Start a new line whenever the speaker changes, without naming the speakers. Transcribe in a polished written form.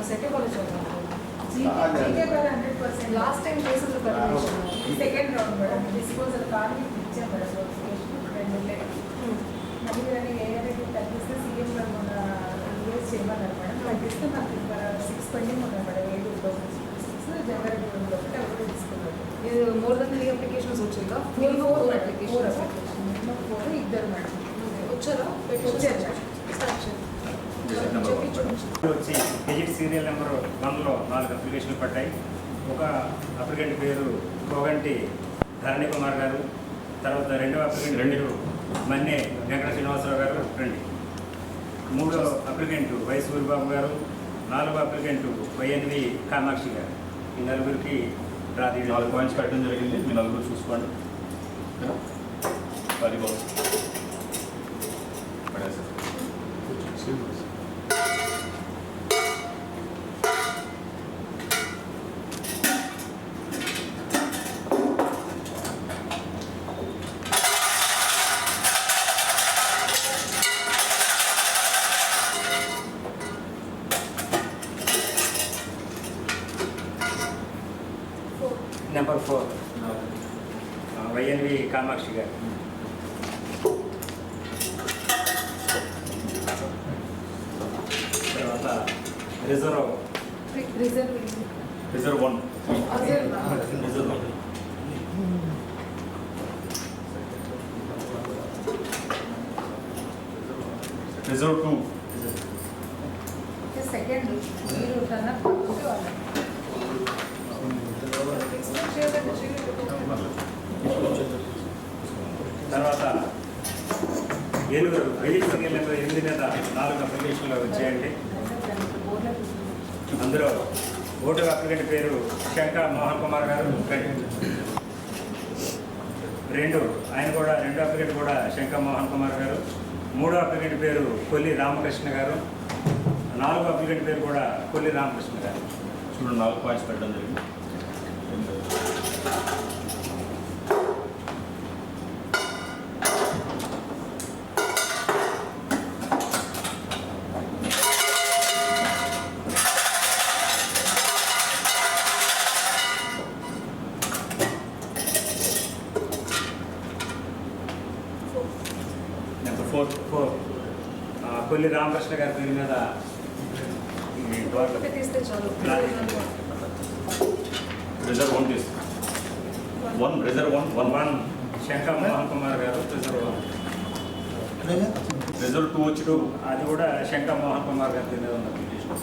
Set college
GK కదా 100%.
Last time కేసులు permission
second round madam disposal card ఇచ్చాం madam notification 2 నెలలు మళ్ళీ కానీ ఏదైతే తగ్గిస్తే సీఎం గారు మన యూఎస్ చేయమన్నారు మేడం తగ్గిస్తే నాకు 6 పెండింగ్ ఉన్నాయి మేడం 7 జనవరి 1 ఒకటి ఒకటి తీసుకున్నారు.
ఇది మోర్ దెన్ 3 అప్లికేషన్స్ వచ్చిందా? 4 అప్లికేషన్స్
ఇద్దరు మేడం
వచ్చారా?
వచ్చారు మేడం.
వచ్చి గెజిట్ సీరియల్ నెంబర్ 1లో 4 అప్లికేషన్లు పడ్డాయి. ఒక అప్లికెంట్ పేరు కోగంటి ధరణి కుమార్ గారు, తర్వాత రెండవ అప్లికెంట్ పేరు మన్నే వెంకట శ్రీనివాసరావు గారు రండి, మూడో అప్లికెంట్ వై సూరిబాబు గారు, నాలుగో అప్లికెంట్ వైఎన్వి కామాక్షి గారు. ఈ నలుగురికి రాది
4 పాయింట్స్ పెట్టడం జరిగింది. మీ నలుగురు చూసుకోండి. అది బాగుంది.
నెంబర్ 4 వైఎన్వి కామాక్షి గారు. తర్వాత reserve
1
reserve
reserve 1 reserve 2
second మీరు కన్నా పక్కకి వాళ్ళు
తర్వాత ఏనుగురు గెజిట్ సీరియల్ నెంబర్ 8 మీద 4 అప్లికేషన్లు వచ్చాయండి. అందులో ఓటర్ అప్లికెంట్ పేరు శంకా మోహన్ కుమార్ గారు, రెండో అప్లికెంట్ కూడా శంకా మోహన్ కుమార్ గారు, మూడో అప్లికెంట్ పేరు కొల్లి రామకృష్ణ గారు, నాలుగో అప్లికెంట్ పేరు కూడా కొల్లి రామకృష్ణ గారు.
చూడండి 4 పాయింట్స్ పెట్టడం జరిగింది.
నెంబర్ 4 కొల్లి రామకృష్ణ గారి పేరు మీద
తీస్తే చాలు.
రిజర్వ్ 1 తీసు 1 రిజర్వ్ 1
శంకా మోహన్ కుమార్ గారు
రిజర్వ్ 2 వచ్చి 2
అది కూడా శంకా మోహన్ కుమార్ గారి పేరు మీద ఉన్న అప్లికేషన్.